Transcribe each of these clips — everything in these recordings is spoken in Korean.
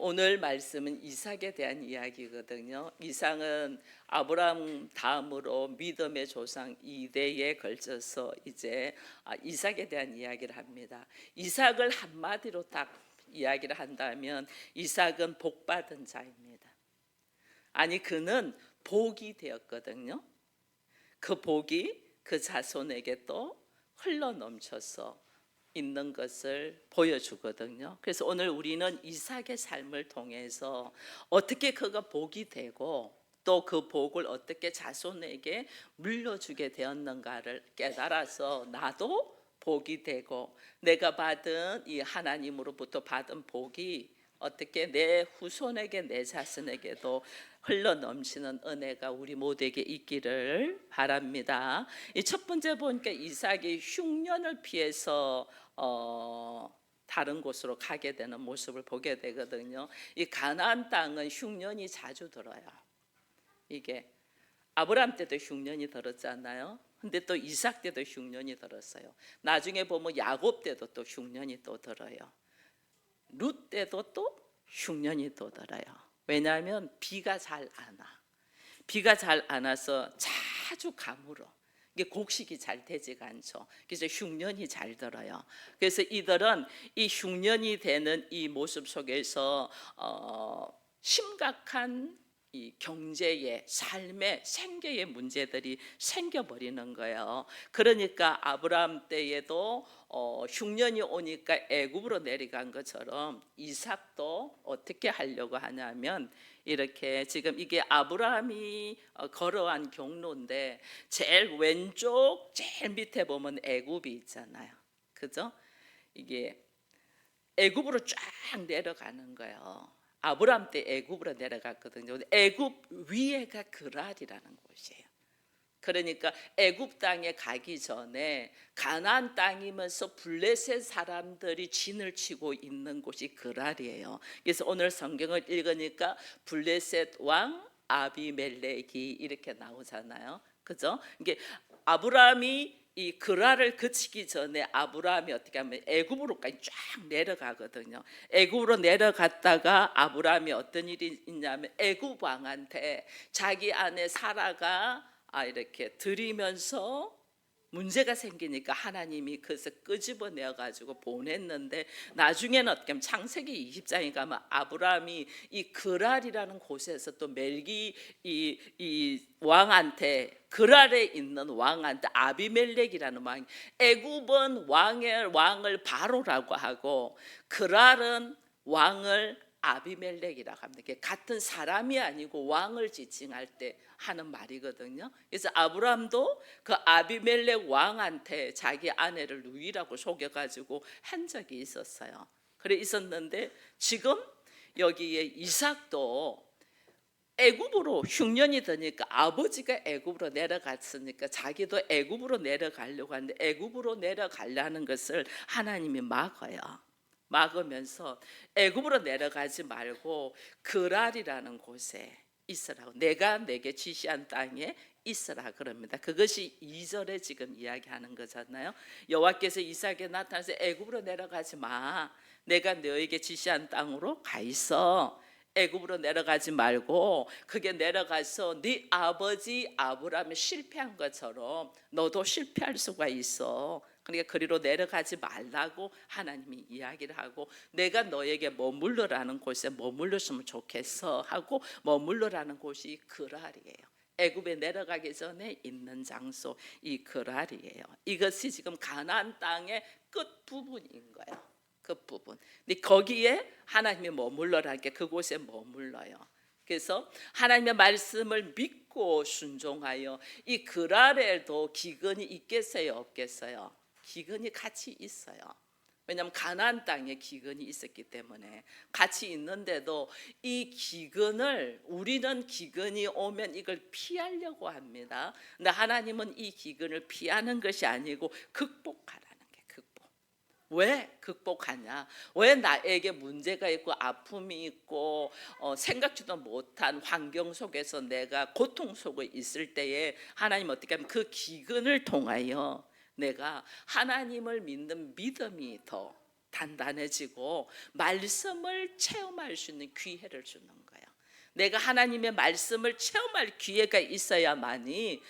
오늘 말씀은 이삭에 대한 이야기거든요. 이삭은 아브라함 다음으로 믿음의 조상 2대에 걸쳐서 이제 이삭에 대한 이야기를 합니다. 이삭을 한마디로 딱 이야기를 한다면 이삭은 복받은 자입니다. 아니, 그는 복이 되었거든요. 그 복이 그 자손에게 또 흘러 넘쳐서 있는 것을 보여주거든요. 그래서 오늘 우리는 이삭의 삶을 통해서 어떻게 그가 복이 되고 또 그 복을 어떻게 자손에게 물려주게 되었는가를 깨달아서 나도 복이 되고 내가 받은 이 하나님으로부터 받은 복이 어떻게 내 후손에게 내 자손에게도 흘러 넘치는 은혜가 우리 모두에게 있기를 바랍니다. 이 첫 번째 보니까 이삭이 흉년을 피해서 다른 곳으로 가게 되는 모습을 보게 되거든요. 이 가나안 땅은 흉년이 자주 들어요. 이게 아브라함 때도 흉년이 들었잖아요. 근데 또 이삭 때도 흉년이 들었어요. 나중에 보면 야곱 때도 또 흉년이 또 들어요. 룻 때도 또 흉년이 또 들어요. 왜냐하면 비가 잘 안 와. 비가 잘 안 와서 자주 가물어. 이게 곡식이 잘 되지가 않죠. 그래서 흉년이 잘 들어요. 그래서 이들은 이 흉년이 되는 이 모습 속에서 심각한 이 경제의 삶의 생계의 문제들이 생겨버리는 거예요. 그러니까 아브라함 때에도 흉년이 오니까 애굽으로 내려간 것처럼 이삭도 어떻게 하려고 하냐면 이렇게 지금 이게 아브라함이 걸어간 경로인데 제일 왼쪽 제일 밑에 보면 애굽이 있잖아요. 그죠? 이게 애굽으로 쫙 내려가는 거예요. 아브라함 때 애굽으로 내려갔거든요. 애굽 위에가 그랄이라는 곳이에요. 그러니까 애굽 땅에 가기 전에 가나안 땅이면서 블레셋 사람들이 진을 치고 있는 곳이 그랄이에요. 그래서 오늘 성경을 읽으니까 블레셋 왕 아비멜렉이 이렇게 나오잖아요. 그죠? 이게 아브라함이 이 그랄을 거치기 전에 아브라함이 어떻게 하면 애굽으로까지 쫙 내려가거든요. 애굽으로 내려갔다가 아브라함이 어떤 일이 있냐면 애굽 왕한테 자기 아내 사라가 이렇게 드리면서 문제가 생기니까 하나님이 그것을 끄집어내어 가지고 보냈는데 나중에는 어떻게 하면 창세기 20장에 가면 아브라함이 이 그랄이라는 곳에서 또 멜기 이 왕한테 그랄에 있는 왕한테 아비멜렉이라는 왕, 애굽은 왕을 바로라고 하고 그랄은 왕을 아비멜렉이라고 합니다. 같은 사람이 아니고 왕을 지칭할 때 하는 말이거든요. 그래서 아브라함도 그 아비멜렉 왕한테 자기 아내를 누이라고 속여가지고 한 적이 있었어요. 그래 있었는데 지금 여기에 이삭도 애굽으로 흉년이 드니까 아버지가 애굽으로 내려갔으니까 자기도 애굽으로 내려가려고 하는데 애굽으로 내려가려는 것을 하나님이 막으면서 애굽으로 내려가지 말고 그랄이라는 곳에 있으라고, 내가 내게 지시한 땅에 있으라 그럽니다. 그것이 2절에 지금 이야기하는 거잖아요. 여호와께서 이삭에게 나타나서 애굽으로 내려가지 마, 내가 너에게 지시한 땅으로 가 있어. 애굽으로 내려가지 말고 그게 내려가서 네 아버지 아브라함이 실패한 것처럼 너도 실패할 수가 있어. 그러니까 그리로 내려가지 말라고 하나님이 이야기를 하고, 내가 너에게 머물러라는 곳에 머물렀으면 좋겠어 하고 머물러라는 곳이 그랄이에요. 애굽에 내려가기 전에 있는 장소, 이 그랄이에요. 이것이 지금 가나안 땅의 끝 부분인 거예요. 그 부분. 근데 거기에 하나님이 머물러라는 게 그곳에 머물러요. 그래서 하나님의 말씀을 믿고 순종하여 이 그랄에도 기근이 있겠어요, 없겠어요? 기근이 같이 있어요. 왜냐하면 가나안 땅에 기근이 있었기 때문에 같이 있는데도 이 기근을, 우리는 기근이 오면 이걸 피하려고 합니다. 근데 하나님은 이 기근을 피하는 것이 아니고 극복하라는 게 극복. 왜 극복하냐? 왜 나에게 문제가 있고 아픔이 있고 생각지도 못한 환경 속에서 내가 고통 속에 있을 때에 하나님 어떻게 하면 그 기근을 통하여 내가 하나님을 믿는 믿음이 더 단단해지고 말씀을 체험할 수 있는 기회를 주는 거예요. 내가 하나님의 말씀을 체험할 기회가 있어야만이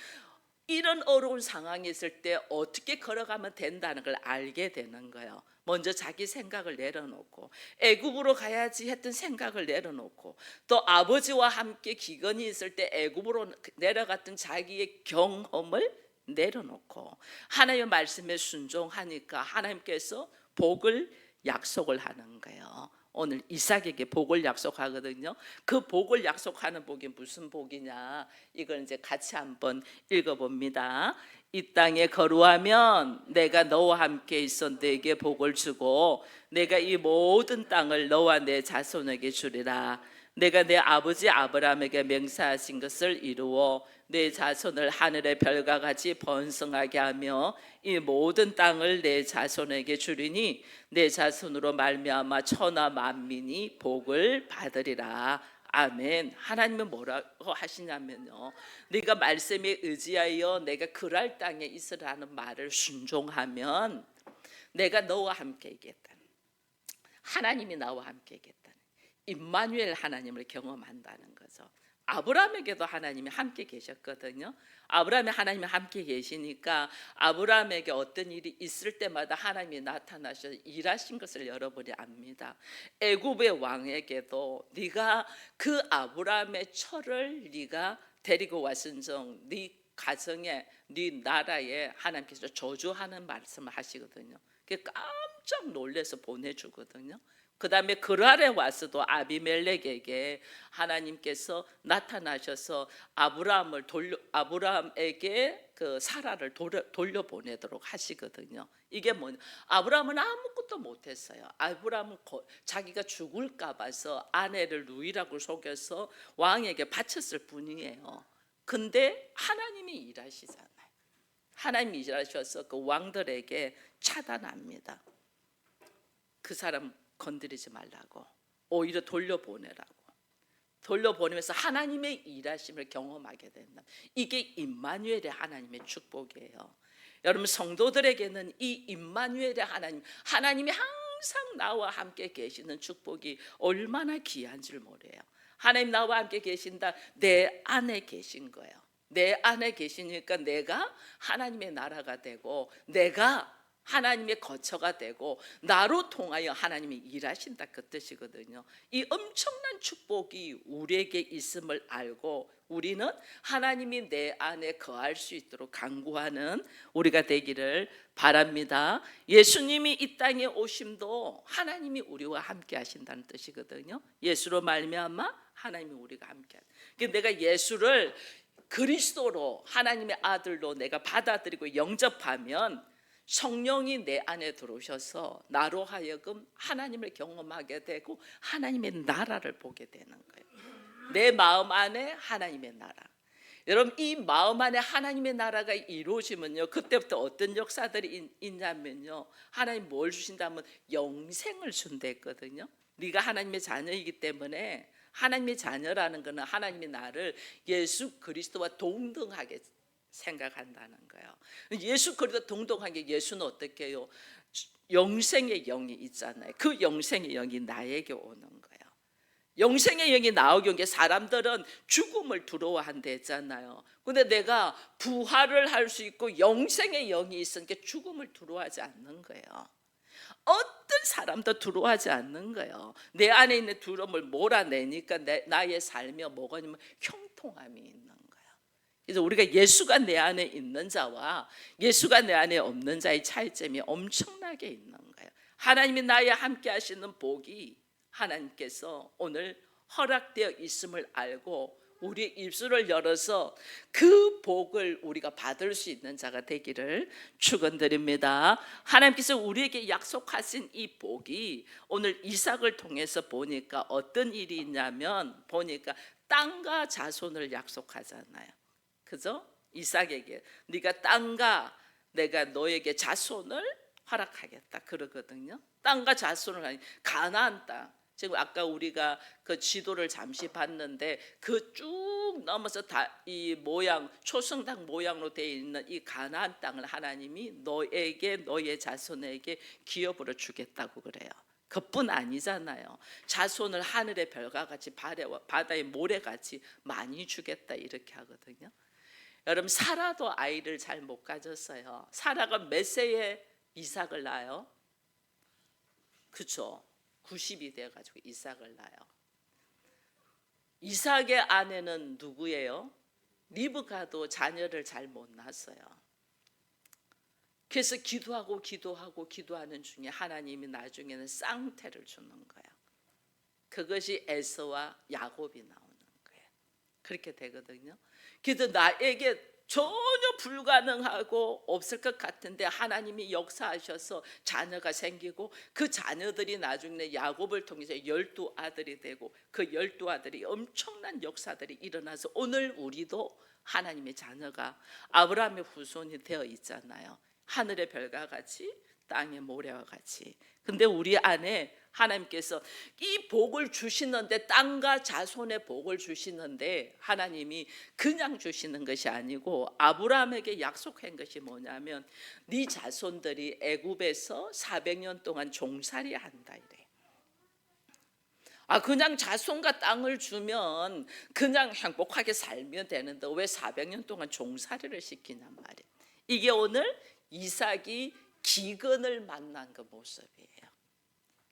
이런 어려운 상황이 있을 때 어떻게 걸어가면 된다는 걸 알게 되는 거예요. 먼저 자기 생각을 내려놓고 애굽으로 가야지 했던 생각을 내려놓고 또 아버지와 함께 기근이 있을 때 애굽으로 내려갔던 자기의 경험을 내려놓고 하나님의 말씀에 순종하니까 하나님께서 복을 약속을 하는 거예요. 오늘 이삭에게 복을 약속하거든요. 그 복을 약속하는 복이 무슨 복이냐? 이걸 이제 같이 한번 읽어봅니다. 이 땅에 거루하면 내가 너와 함께 있어 내게 복을 주고 내가 이 모든 땅을 너와 내 자손에게 주리라. 내가 내 아버지 아브라함에게 맹세하신 것을 이루어 내 자손을 하늘의 별과 같이 번성하게 하며 이 모든 땅을 내 자손에게 주리니 내 자손으로 말미암아 천하 만민이 복을 받으리라. 아멘. 하나님은 뭐라고 하시냐면요, 네가 말씀에 의지하여 내가 그랄 땅에 있으라는 말을 순종하면 내가 너와 함께 있겠다. 하나님이 나와 함께 있겠다. 임마누엘 하나님을 경험한다는 거죠. 아브라함에게도 하나님이 함께 계셨거든요. 아브라함이 하나님이 함께 계시니까 아브라함에게 어떤 일이 있을 때마다 하나님이 나타나셔서 일하신 것을 여러분이 압니다. 애굽의 왕에게도 네가 그 아브라함의 철을 네가 데리고 왔은정 네 가정에 네 나라에 하나님께서 저주하는 말씀을 하시거든요. 깜짝 놀래서 보내주거든요. 그 다음에 그랄에 와서도 아비멜렉에게 하나님께서 나타나셔서 아브라함에게 그 사라를 돌려보내도록 하시거든요. 이게 뭐냐? 아브라함은 아무것도 못했어요. 아브라함은 자기가 죽을까 봐서 아내를 누이라고 속여서 왕에게 바쳤을 뿐이에요. 근데 하나님이 일하시잖아요. 하나님이 일하셔서 그 왕들에게 차단합니다. 그 사람 건드리지 말라고, 오히려 돌려보내면서 하나님의 일하심을 경험하게 된다. 이게 임마누엘의 하나님의 축복이에요. 여러분 성도들에게는 이 임마누엘의 하나님이 항상 나와 함께 계시는 축복이 얼마나 귀한지를 모르요. 하나님 나와 함께 계신다. 내 안에 계신 거예요. 내 안에 계시니까 내가 하나님의 나라가 되고 내가 하나님의 거처가 되고 나로 통하여 하나님이 일하신다 그 뜻이거든요. 이 엄청난 축복이 우리에게 있음을 알고 우리는 하나님이 내 안에 거할 수 있도록 간구하는 우리가 되기를 바랍니다. 예수님이 이 땅에 오심도 하나님이 우리와 함께 하신다는 뜻이거든요. 예수로 말미암아 하나님이 우리가 함께 하는. 내가 예수를 그리스도로 하나님의 아들로 내가 받아들이고 영접하면 성령이 내 안에 들어오셔서 나로 하여금 하나님을 경험하게 되고 하나님의 나라를 보게 되는 거예요. 내 마음 안에 하나님의 나라. 여러분 이 마음 안에 하나님의 나라가 이루어지면요, 그때부터 어떤 역사들이 있냐면요, 하나님 뭘 주신다면 영생을 준댔거든요. 네가 하나님의 자녀이기 때문에 하나님의 자녀라는 것은 하나님이 나를 예수 그리스도와 동등하게 생각한다는 거예요. 예수 그리스도 동등하게 예수는 어떻게 해요? 영생의 영이 있잖아요. 그 영생의 영이 나에게 오는 거예요. 영생의 영이 나오게 온 게 사람들은 죽음을 두려워한대잖아요. 근데 내가 부활을 할 수 있고 영생의 영이 있으니까 죽음을 두려워하지 않는 거예요. 어떤 사람도 두려워하지 않는 거예요. 내 안에 있는 두려움을 몰아내니까 나의 삶에 뭐가 있냐면 형통함이 있는 거예요. 그래서 우리가 예수가 내 안에 있는 자와 예수가 내 안에 없는 자의 차이점이 엄청나게 있는 거예요. 하나님이 나와 함께 하시는 복이 하나님께서 오늘 허락되어 있음을 알고 우리의 입술을 열어서 그 복을 우리가 받을 수 있는 자가 되기를 축원드립니다. 하나님께서 우리에게 약속하신 이 복이 오늘 이삭을 통해서 보니까 어떤 일이 있냐면 보니까 땅과 자손을 약속하잖아요. 그죠? 이삭에게 네가 땅과 내가 너에게 자손을 허락하겠다 그러거든요. 땅과 자손을 가나안 땅. 지금 아까 우리가 그 지도를 잠시 봤는데 그 쭉 넘어서 다 이 모양 초승당 모양으로 되어 있는 이 가나안 땅을 하나님이 너에게 너의 자손에게 기업으로 주겠다고 그래요. 그뿐 아니잖아요. 자손을 하늘의 별과 같이 바다의 모래같이 많이 주겠다 이렇게 하거든요. 여러분 사라도 아이를 잘 못 가졌어요. 사라가 몇 세에 이삭을 낳아요? 그렇죠. 90이 돼가지고 이삭을 낳아요. 이삭의 아내는 누구예요? 리브가도 자녀를 잘 못 낳았어요. 그래서 기도하는 중에 하나님이 나중에는 쌍태를 주는 거예요. 그것이 에서와 야곱이 나오는 거예요. 그렇게 되거든요. 그래서 나에게 전혀 불가능하고 없을 것 같은데 하나님이 역사하셔서 자녀가 생기고 그 자녀들이 나중에 야곱을 통해서 12아들이 되고 그 12아들이 엄청난 역사들이 일어나서 오늘 우리도 하나님의 자녀가 아브라함의 후손이 되어 있잖아요. 하늘의 별과 같이 땅의 모래와 같이. 근데 우리 안에 하나님께서 이 복을 주시는데 땅과 자손의 복을 주시는데 하나님이 그냥 주시는 것이 아니고 아브라함에게 약속한 것이 뭐냐면 네 자손들이 애굽에서 400년 동안 종살이 한다 이래. 그냥 자손과 땅을 주면 그냥 행복하게 살면 되는데 왜 400년 동안 종살이를 시키냔 말이에요. 이게 오늘 이삭이 기근을 만난 그 모습이에요.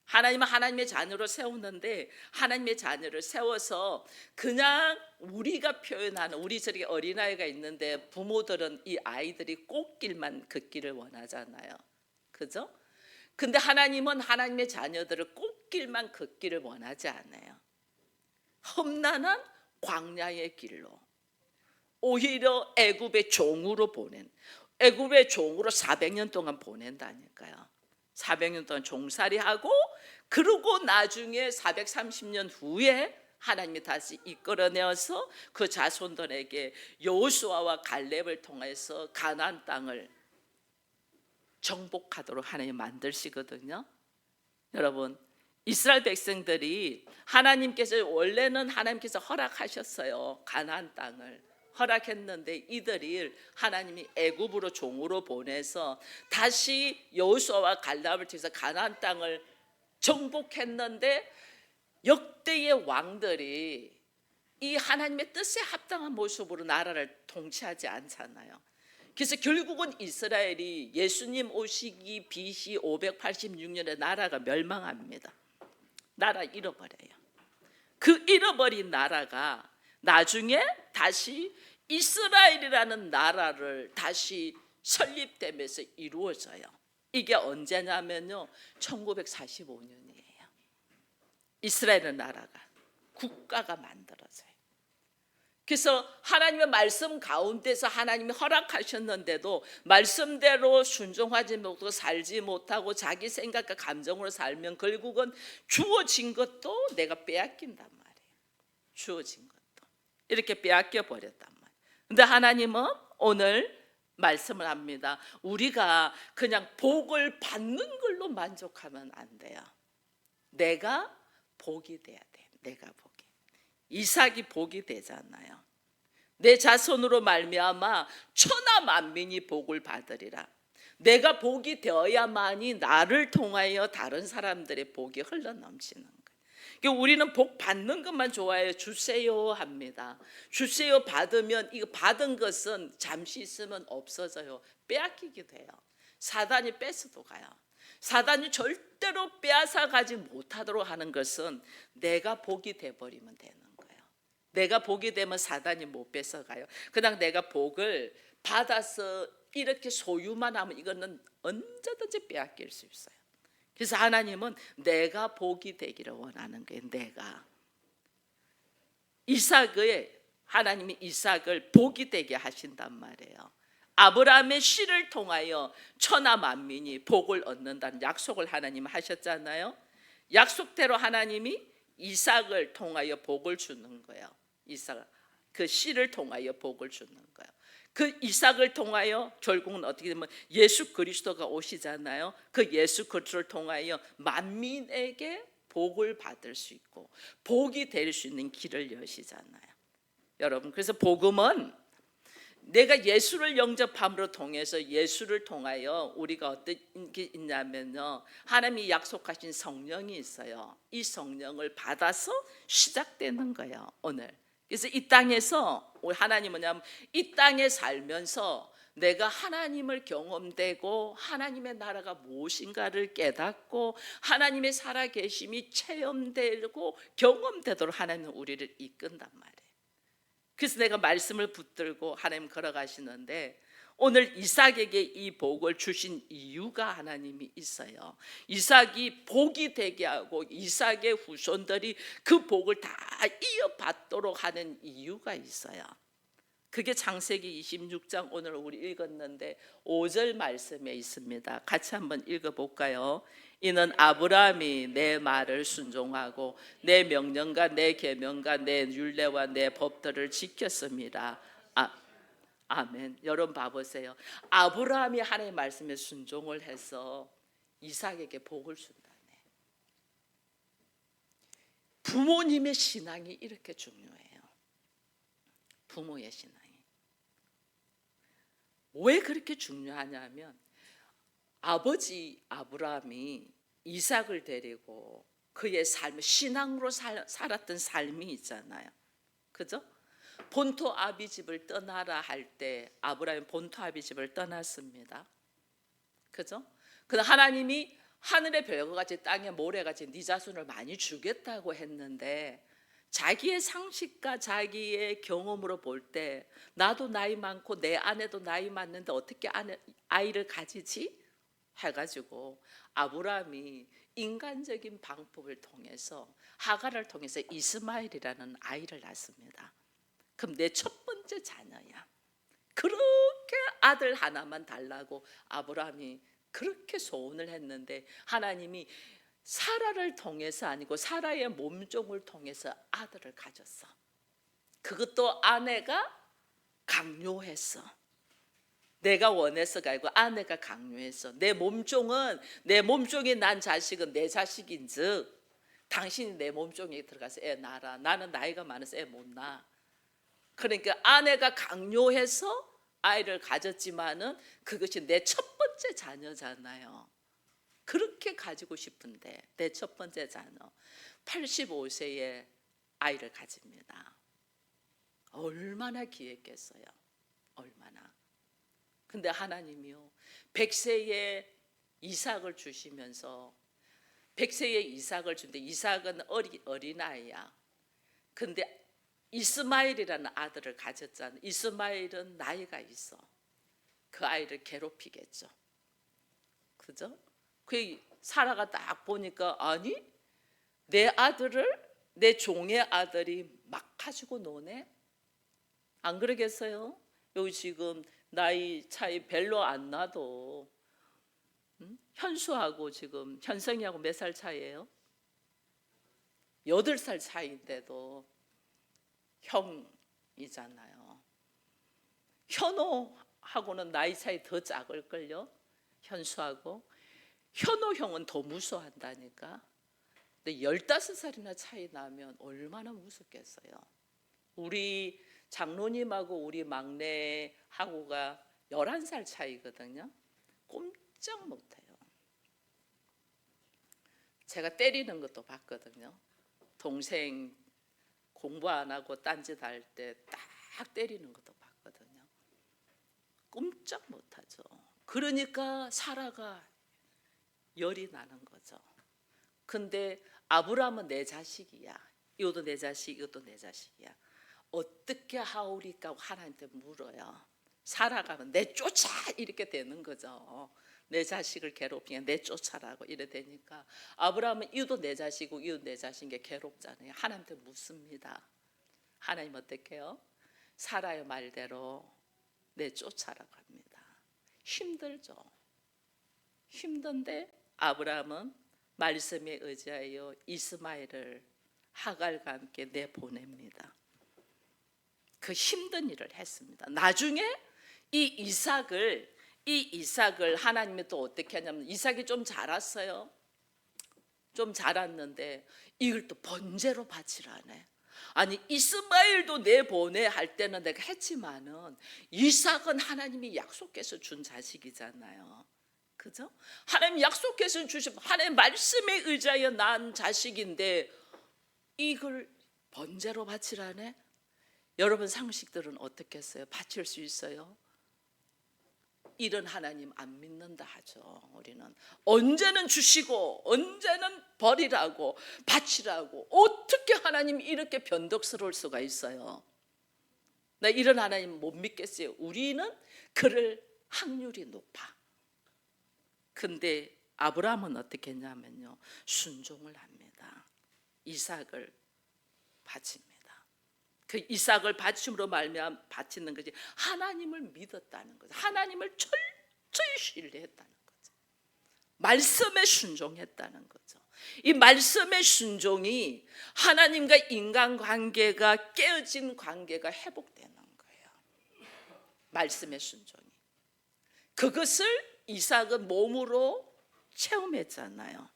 하나님은 하나님의 자녀로 세우는데 하나님의 자녀를 세워서 그냥 우리가 표현하는 우리 저렇게 어린아이가 있는데 부모들은 이 아이들이 꽃길만 걷기를 원하잖아요. 그죠? 근데 하나님은 하나님의 자녀들을 꽃길만 걷기를 원하지 않아요. 험난한 광야의 길로 오히려 애굽의 종으로 보낸 애굽의 종으로 400년 동안 보낸다니까요. 400년 동안 종살이하고 그러고 나중에 430년 후에 하나님이 다시 이끌어내어서 그 자손들에게 여호수아와 갈렙을 통해서 가나안 땅을 정복하도록 하나님 만드시거든요. 여러분 이스라엘 백성들이 하나님께서 원래는 하나님께서 허락하셨어요. 가나안 땅을 허락했는데 이들이 하나님이 애굽으로 종으로 보내서 다시 여호수아와 갈렙을 통해서 가나안 땅을 정복했는데 역대의 왕들이 이 하나님의 뜻에 합당한 모습으로 나라를 통치하지 않잖아요. 그래서 결국은 이스라엘이 예수님 오시기 BC 586년에 나라가 멸망합니다. 나라 잃어버려요. 그 잃어버린 나라가 나중에 다시 이스라엘이라는 나라를 다시 설립되면서 이루어져요. 이게 언제냐면요 1945년이에요. 이스라엘 나라가 국가가 만들어져요. 그래서 하나님의 말씀 가운데서 하나님이 허락하셨는데도 말씀대로 순종하지 못하고 살지 못하고 자기 생각과 감정으로 살면 결국은 주어진 것도 내가 빼앗긴단 말이에요. 주어진 것도 이렇게 빼앗겨 버렸단 말이에요. 근데 하나님은 오늘 말씀을 합니다. 우리가 그냥 복을 받는 걸로 만족하면 안 돼요. 내가 복이 돼야 돼. 내가 복이. 이삭이 복이 되잖아요. 내 자손으로 말미암아 천하 만민이 복을 받으리라. 내가 복이 되어야만이 나를 통하여 다른 사람들의 복이 흘러넘치는 거예요. 그러니까 우리는 복 받는 것만 좋아해요. 주세요 합니다. 주세요 받으면 이거 받은 것은 잠시 있으면 없어져요. 빼앗기게 돼요. 사단이 뺏어도 가요. 사단이 절대로 빼앗아 가지 못하도록 하는 것은 내가 복이 돼버리면 되는 거예요. 내가 복이 되면 사단이 못 뺏어가요. 그냥 내가 복을 받아서 이렇게 소유만 하면 이거는 언제든지 빼앗길 수 있어요. 그래서 하나님은 내가 복이 되기를 원하는 거예요. 내가 하나님이 이삭을 복이 되게 하신단 말이에요. 아브라함의 씨를 통하여 천하 만민이 복을 얻는다는 약속을 하나님 하셨잖아요. 약속대로 하나님이 이삭을 통하여 복을 주는 거예요. 이삭 그 씨를 통하여 복을 주는 거예요. 그 이삭을 통하여 결국은 어떻게 되면 예수 그리스도가 오시잖아요. 그 예수 그리스도를 통하여 만민에게 복을 받을 수 있고 복이 될 수 있는 길을 여시잖아요. 여러분, 그래서 복음은 내가 예수를 영접함으로 통해서 예수를 통하여 우리가 어떤 게 있냐면요, 하나님이 약속하신 성령이 있어요. 이 성령을 받아서 시작되는 거예요, 오늘. 그래서 이 땅에서 하나님은 뭐냐면 이 땅에 살면서 내가 하나님을 경험되고 하나님의 나라가 무엇인가를 깨닫고 하나님의 살아계심이 체험되고 경험되도록 하나님은 우리를 이끈단 말이에요. 그래서 내가 말씀을 붙들고 하나님 걸어가시는데, 오늘 이삭에게 이 복을 주신 이유가 하나님이 있어요. 이삭이 복이 되게 하고 이삭의 후손들이 그 복을 다 이어받도록 하는 이유가 있어요. 그게 창세기 26장 오늘 우리 읽었는데 5절 말씀에 있습니다. 같이 한번 읽어볼까요? 이는 아브라함이 내 말을 순종하고 내 명령과 내 계명과 내 율례와 내 법들을 지켰습니다. 아멘. 여러분 봐보세요. 아브라함이 하나님의 말씀에 순종을 해서 이삭에게 복을 준다네. 부모님의 신앙이 이렇게 중요해요. 부모의 신앙이 왜 그렇게 중요하냐면, 아버지 아브라함이 이삭을 데리고 그의 삶을 신앙으로 살았던 삶이 있잖아요. 그죠? 본토 아비집을 떠나라 할 때 아브라함이 본토 아비집을 떠났습니다. 그죠? 그런데 하나님이 하늘의 별과 같이 땅의 모래같이 네 자손을 많이 주겠다고 했는데, 자기의 상식과 자기의 경험으로 볼 때 나도 나이 많고 내 아내도 나이 많는데 어떻게 아이를 가지지? 해가지고 아브라함이 인간적인 방법을 통해서 하갈을 통해서 이스마엘이라는 아이를 낳습니다. 그럼 내 첫 번째 자녀야. 그렇게 아들 하나만 달라고 아브라함이 그렇게 소원을 했는데, 하나님이 사라를 통해서 아니고 사라의 몸종을 통해서 아들을 가졌어. 그것도 아내가 강요했어. 내가 원해서가 아니고 아내가 강요했어. 내 몸종이 난 자식은 내 자식인즉 당신이 내 몸종에 들어가서 애 낳아라. 나는 나이가 많아서 애 못 낳아. 그러니까 아내가 강요해서 아이를 가졌지만은 그것이 내 첫 번째 자녀잖아요. 그렇게 가지고 싶은데 내 첫 번째 자녀 85세에 아이를 가집니다. 얼마나 기했겠어요. 얼마나. 근데 하나님이요, 100세에 이삭을 주시면서 100세에 이삭을 주는데, 이삭은 어린아이야. 근데 이스마엘이라는 아들을 가졌잖아. 이스마엘은 나이가 있어. 그 아이를 괴롭히겠죠. 그죠? 그 사라가 딱 보니까, 아니 내 아들을, 내 종의 아들이 막 가지고 노네. 안 그러겠어요? 여기 지금 나이 차이 별로 안 나도 현수하고 지금 현성이하고 몇 살 차이예요? 8살 차이인데도 형이잖아요. 현호하고는 나이 차이 더 작을걸요? 현수하고. 현호 형은 더 무서워한다니까. 근데 15살이나 차이 나면 얼마나 무섭겠어요. 우리 장로님하고 우리 막내하고가 11살 차이거든요. 꼼짝 못해요. 제가 때리는 것도 봤거든요. 동생 공부 안 하고 딴짓 할 때 딱 때리는 것도 봤거든요. 꼼짝 못하죠. 그러니까 사라가 열이 나는 거죠. 근데 아브라함은 내 자식이야. 이것도 내 자식, 이것도 내 자식이야. 어떻게 하오리까 하나님한테 물어요. 살아가면 내쫓아 이렇게 되는 거죠. 내 자식을 괴롭히면 내쫓아라고 이래 되니까 아브라함은 이도 내 자식이고 이도 내 자식인 게 괴롭잖아요. 하나님한테 묻습니다. 하나님 어떻게 해요? 사라의 말대로 내쫓아라고 합니다. 힘들죠. 힘든데 아브라함은 말씀에 의지하여 이스마엘을 하갈과 함께 내보냅니다. 그 힘든 일을 했습니다. 나중에 이 이삭을 하나님이 또 어떻게 하냐면, 이삭이 좀 자랐어요. 좀 자랐는데 이걸 또 번제로 바치라네. 아니 이스마엘도 내보내 할 때는 내가 했지만은 이삭은 하나님이 약속해서 준 자식이잖아요. 그죠? 하나님 약속해서 주신 하나님 말씀에 의지하여 낳은 자식인데 이걸 번제로 바치라네. 여러분 상식들은 어떻겠어요? 바칠 수 있어요? 이런 하나님 안 믿는다 하죠. 우리는 언제는 주시고 언제는 버리라고 바치라고, 어떻게 하나님 이렇게 변덕스러울 수가 있어요? 나 이런 하나님 못 믿겠어요. 우리는 그럴 확률이 높아. 근데 아브라함은 어떻게 했냐면요, 순종을 합니다. 이삭을 바칩니다. 그 이삭을 바침으로 말미암아 바치는 것이 하나님을 믿었다는 거죠. 하나님을 철저히 신뢰했다는 거죠. 말씀에 순종했다는 거죠. 이 말씀의 순종이 하나님과 인간관계가 깨어진 관계가 회복되는 거예요. 말씀의 순종이. 그것을 이삭은 몸으로 체험했잖아요.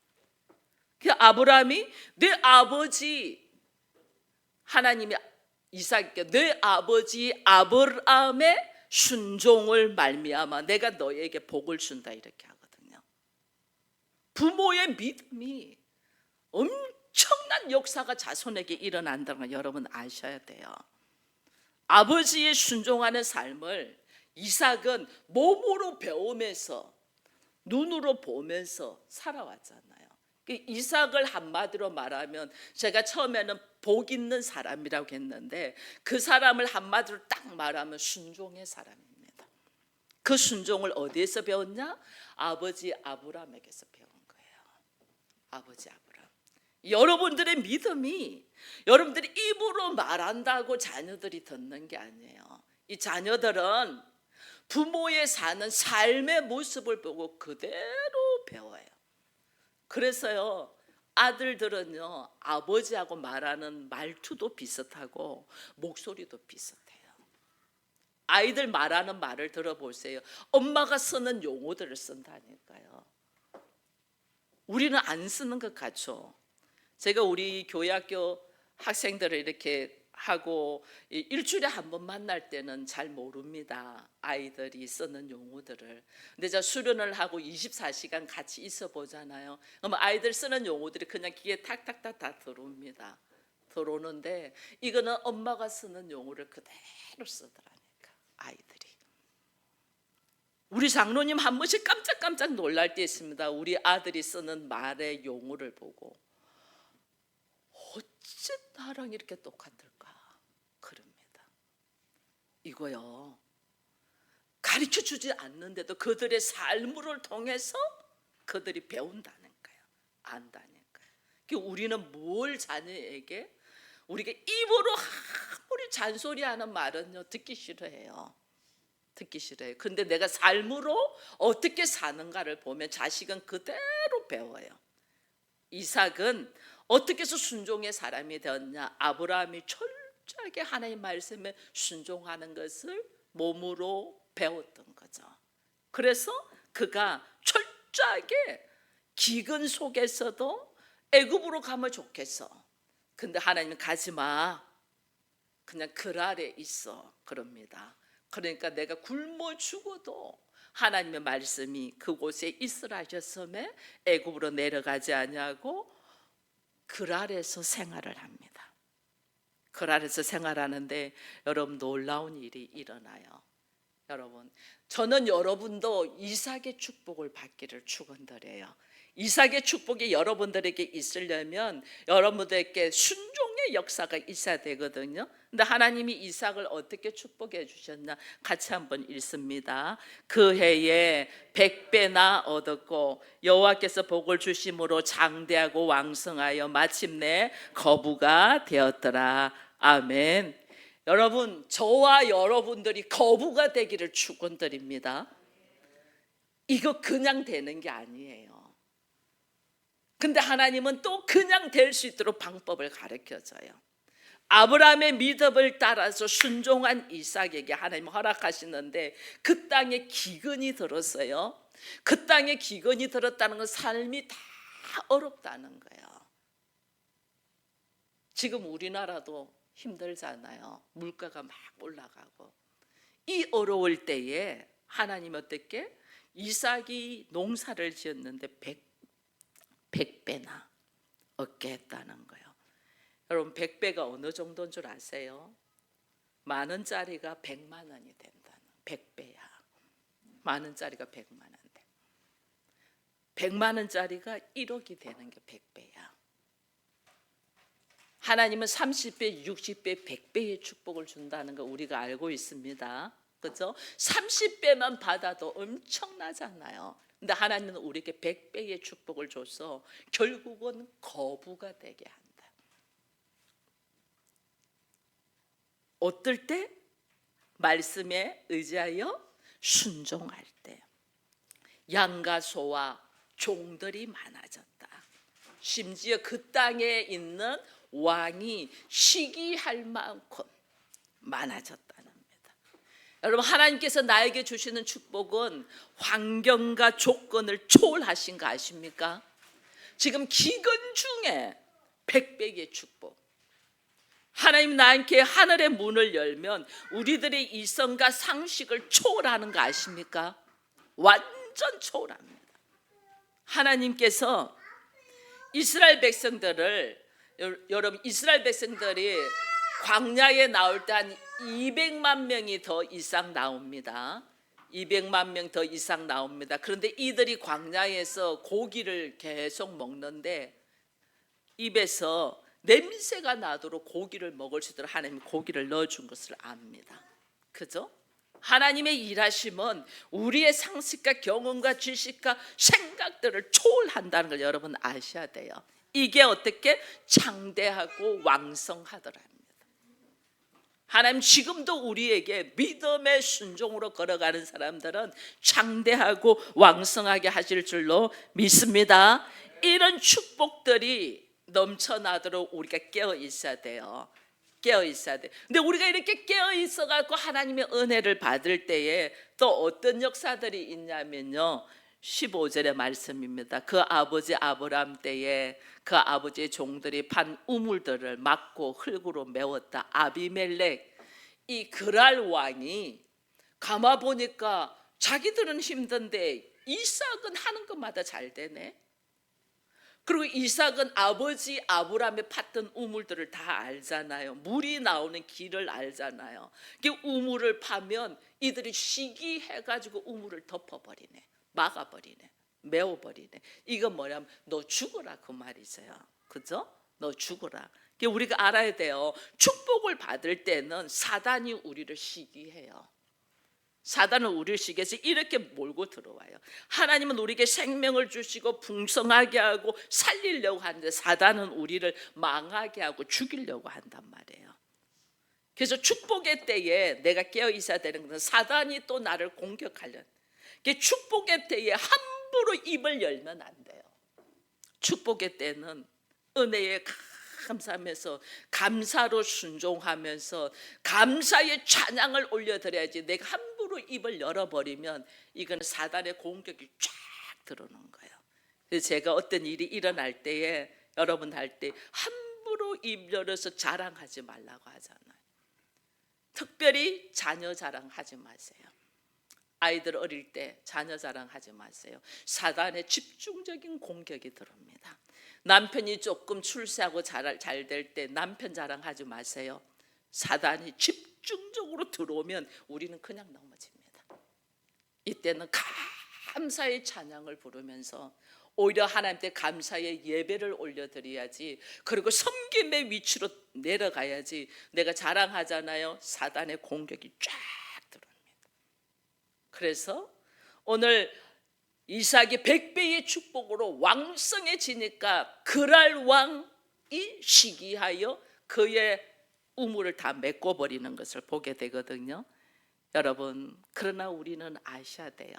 그 아브라함이 내 아버지 하나님이 이삭에게 내 아버지 아브라함의 순종을 말미암아 내가 너에게 복을 준다 이렇게 하거든요. 부모의 믿음이 엄청난 역사가 자손에게 일어난다는 걸 여러분 아셔야 돼요. 아버지의 순종하는 삶을 이삭은 몸으로 배우면서 눈으로 보면서 살아왔잖아요. 이삭을 한마디로 말하면 제가 처음에는 복 있는 사람이라고 했는데 그 사람을 한마디로 딱 말하면 순종의 사람입니다. 그 순종을 어디에서 배웠냐? 아버지 아브라함에게서 배운 거예요. 아버지 아브라함. 여러분들의 믿음이 여러분들이 입으로 말한다고 자녀들이 듣는 게 아니에요. 이 자녀들은 부모의 사는 삶의 모습을 보고 그대로 배워요. 그래서요, 아들들은요 아버지하고 말하는 말투도 비슷하고 목소리도 비슷해요. 아이들 말하는 말을 들어보세요. 엄마가 쓰는 용어들을 쓴다니까요. 우리는 안 쓰는 것 같죠. 제가 우리 교회학교 학생들을 이렇게 하고 일주일에 한 번 만날 때는 잘 모릅니다. 아이들이 쓰는 용어들을. 근데 제가 수련을 하고 24시간 같이 있어 보잖아요. 그럼 아이들 쓰는 용어들이 그냥 귀에 탁탁탁 다 들어옵니다. 들어오는데 이거는 엄마가 쓰는 용어를 그대로 쓰더라니까 아이들이. 우리 장로님 한 번씩 깜짝깜짝 놀랄 때 있습니다. 우리 아들이 쓰는 말의 용어를 보고 어째 나랑 이렇게 똑같을까 그럽니다. 이거요 가르쳐주지 않는데도 그들의 삶을 통해서 그들이 배운다는 거예요. 안다는 거예요. 우리는 뭘 자녀에게 우리가 입으로 아무리 잔소리하는 말은요 듣기 싫어해요. 듣기 싫어요. 근데 내가 삶으로 어떻게 사는가를 보면 자식은 그대로 배워요. 이삭은 어떻게 해서 순종의 사람이 되었냐? 아브라함이 철저하게 하나님 말씀에 순종하는 것을 몸으로 배웠던 거죠. 그래서 그가 철저하게 기근 속에서도 애굽으로 가면 좋겠어. 근데 하나님은 가지 마. 그냥 글 아래 있어. 그럽니다. 그러니까 내가 굶어 죽어도 하나님의 말씀이 그곳에 있으라 하셨음에 애굽으로 내려가지 아니하고 글 아래서 생활을 합니다. 글 아래서 생활하는데 여러분 놀라운 일이 일어나요. 여러분, 저는 여러분도 이삭의 축복을 받기를 축원드려요. 이삭의 축복이 여러분들에게 있으려면 여러분들에게 순종의 역사가 있어야 되거든요. 근데 하나님이 이삭을 어떻게 축복해 주셨나 같이 한번 읽습니다. 그 해에 100배나 얻었고 여호와께서 복을 주심으로 장대하고 왕성하여 마침내 거부가 되었더라. 아멘. 여러분, 저와 여러분들이 거부가 되기를 축원드립니다. 이거 그냥 되는 게 아니에요. 근데 하나님은 또 그냥 될 수 있도록 방법을 가르쳐줘요. 아브라함의 믿음을 따라서 순종한 이삭에게 하나님 허락하시는데 그 땅에 기근이 들었어요. 그 땅에 기근이 들었다는 건 삶이 다 어렵다는 거예요. 지금 우리나라도 힘들잖아요. 물가가 막 올라가고. 이 어려울 때에 하나님 어떻게? 이삭이 농사를 지었는데 100배나 얻게 했다는 거예요. 여러분 100배가 어느 정도인 줄 아세요? 만 원짜리가 100만 원이 된다는 100배야. 만 원짜리가 100만 원 돼. 100만 원짜리가 1억이 되는 게 100배야. 하나님은 30배, 60배, 100배의 축복을 준다는 거 우리가 알고 있습니다. 그렇죠? 30배만 받아도 엄청나잖아요. 근데 하나님은 우리에게 100배의 축복을 줘서 결국은 거부가 되게 한다. 어떨 때? 말씀에 의지하여 순종할 때. 양과 소와 종들이 많아졌다. 심지어 그 땅에 있는 왕이 시기할 만큼 많아졌다는 겁니다. 여러분 하나님께서 나에게 주시는 축복은 환경과 조건을 초월하신 거 아십니까? 지금 기근 중에 100배의 축복. 하나님 나에게 하늘의 문을 열면 우리들의 이성과 상식을 초월하는 거 아십니까? 완전 초월합니다. 하나님께서 이스라엘 백성들을, 여러분 이스라엘 백성들이 광야에 나올 때 한 200만 명이 더 이상 나옵니다. 200만 명 더 이상 나옵니다. 그런데 이들이 광야에서 고기를 계속 먹는데 입에서 냄새가 나도록 고기를 먹을 수 있도록 하나님이 고기를 넣어준 것을 압니다. 그죠? 하나님의 일하심은 우리의 상식과 경험과 지식과 생각들을 초월한다는 걸 여러분 아셔야 돼요. 이게 어떻게 창대하고 왕성하더랍니다. 하나님 지금도 우리에게 믿음의 순종으로 걸어가는 사람들은 창대하고 왕성하게 하실 줄로 믿습니다. 이런 축복들이 넘쳐나도록 우리가 깨어 있어야 돼요. 깨어 있어야 돼. 근데 우리가 이렇게 깨어 있어 갖고 하나님의 은혜를 받을 때에 또 어떤 역사들이 있냐면요. 15절의 말씀입니다. 그 아버지 아브람 때에 그 아버지의 종들이 판 우물들을 막고 흙으로 메웠다. 아비멜렉 이 그랄 왕이 가만 보니까 자기들은 힘든데 이삭은 하는 것마다 잘 되네. 그리고 이삭은 아버지 아브람의 팠던 우물들을 다 알잖아요. 물이 나오는 길을 알잖아요. 우물을 파면 이들이 시기해가지고 우물을 덮어버리네. 막아버리네. 메워버리네. 이건 뭐냐면 너 죽어라 그 말이세요. 그죠? 너 죽어라. 우리가 알아야 돼요. 축복을 받을 때는 사단이 우리를 시기해요. 사단은 우리를 시기해서 이렇게 몰고 들어와요. 하나님은 우리에게 생명을 주시고 풍성하게 하고 살리려고 하는데 사단은 우리를 망하게 하고 죽이려고 한단 말이에요. 그래서 축복의 때에 내가 깨어 있어야 되는 것은 사단이 또 나를 공격하려는. 축복의 때에 함부로 입을 열면 안 돼요. 축복의 때는 은혜에 감사하면서 감사로 순종하면서 감사의 찬양을 올려드려야지. 내가 함부로 입을 열어버리면 이건 사단의 공격이 쫙 들어오는 거예요. 그래서 제가 어떤 일이 일어날 때에 여러분 할 때 함부로 입 열어서 자랑하지 말라고 하잖아요. 특별히 자녀 자랑하지 마세요. 아이들 어릴 때 자녀 자랑하지 마세요. 사단의 집중적인 공격이 들어옵니다. 남편이 조금 출세하고 잘 될 때 남편 자랑하지 마세요. 사단이 집중적으로 들어오면 우리는 그냥 넘어집니다. 이때는 감사의 찬양을 부르면서 오히려 하나님께 감사의 예배를 올려드려야지. 그리고 섬김의 위치로 내려가야지. 내가 자랑하잖아요. 사단의 공격이 쫙 들어옵니다. 그래서 오늘 이삭이 100배의 축복으로 왕성해지니까 그랄 왕이 시기하여 그의 우물을 다 메꿔버리는 것을 보게 되거든요. 여러분 그러나 우리는 아셔야 돼요.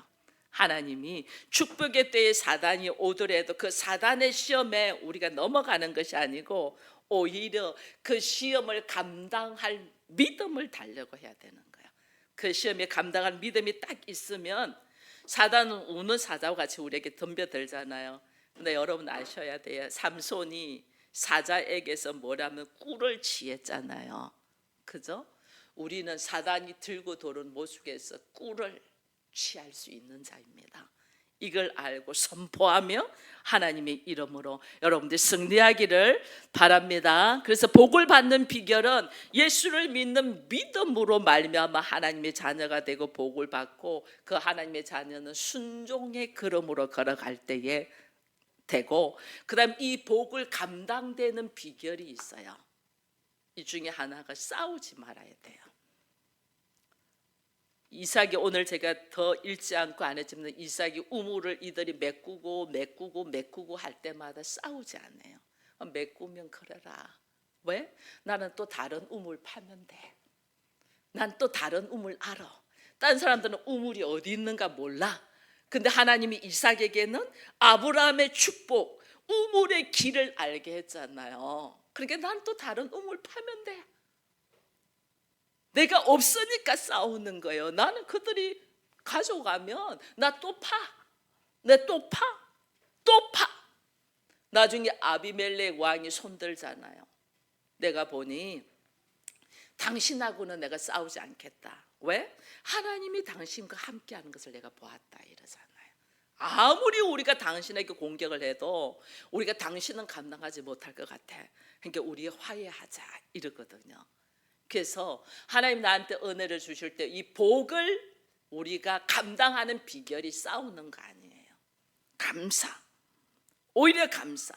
하나님이 축복의 때에 사단이 오더라도 그 사단의 시험에 우리가 넘어가는 것이 아니고 오히려 그 시험을 감당할 믿음을 달려고 해야 되는 거예요. 그 시험에 감당할 믿음이 딱 있으면 사단은 우는 사자와 같이 우리에게 덤벼들잖아요. 근데 여러분 아셔야 돼요. 삼손이 사자에게서 뭐라면 꿀을 취했잖아요. 그죠? 우리는 사단이 들고 도는 모습에서 꿀을 취할 수 있는 자입니다. 이걸 알고 선포하며 하나님의 이름으로 여러분들 승리하기를 바랍니다. 그래서 복을 받는 비결은 예수를 믿는 믿음으로 말미암아 하나님의 자녀가 되고 복을 받고, 그 하나님의 자녀는 순종의 걸음으로 걸어갈 때에 되고, 그다음 이 복을 감당되는 비결이 있어요. 이 중에 하나가 싸우지 말아야 돼요. 이삭이, 오늘 제가 더 읽지 않고 안 했지만 이삭이 우물을 이들이 메꾸고 할 때마다 싸우지 않아요. 메꾸면 그래라. 왜? 나는 또 다른 우물 파면 돼. 난 또 다른 우물 알아. 다른 사람들은 우물이 어디 있는가 몰라. 근데 하나님이 이삭에게는 아브라함의 축복, 우물의 길을 알게 했잖아요. 그러니까 난 또 다른 우물 파면 돼. 내가 없으니까 싸우는 거예요. 나는 그들이 가져가면 나 또 파. 내 또 파. 또 파. 나중에 아비멜렉 왕이 손들잖아요. 내가 보니 당신하고는 내가 싸우지 않겠다. 왜? 하나님이 당신과 함께하는 것을 내가 보았다 이러잖아요. 아무리 우리가 당신에게 공격을 해도 우리가 당신은 감당하지 못할 것 같아. 그러니까 우리 화해하자 이러거든요. 그래서 하나님 나한테 은혜를 주실 때 이 복을 우리가 감당하는 비결이 싸우는 거 아니에요. 감사. 오히려 감사.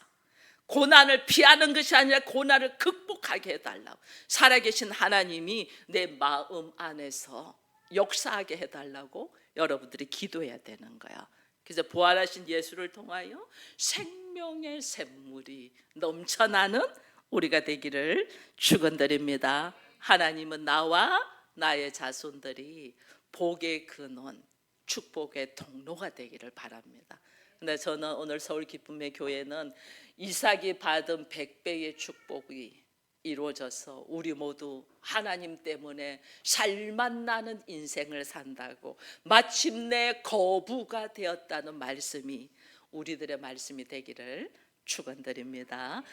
고난을 피하는 것이 아니라 고난을 극복하게 해달라고. 살아계신 하나님이 내 마음 안에서 역사하게 해달라고 여러분들이 기도해야 되는 거야. 그래서 부활하신 예수를 통하여 생명의 샘물이 넘쳐나는 우리가 되기를 축원드립니다. 하나님은 나와 나의 자손들이 복의 근원, 축복의 통로가 되기를 바랍니다. 근데 저는 오늘 서울 기쁨의 교회는 이삭이 받은 100배의 축복이 이루어져서 우리 모두 하나님 때문에 살만 나는 인생을 산다고 마침내 거부가 되었다는 말씀이 우리들의 말씀이 되기를 축원드립니다.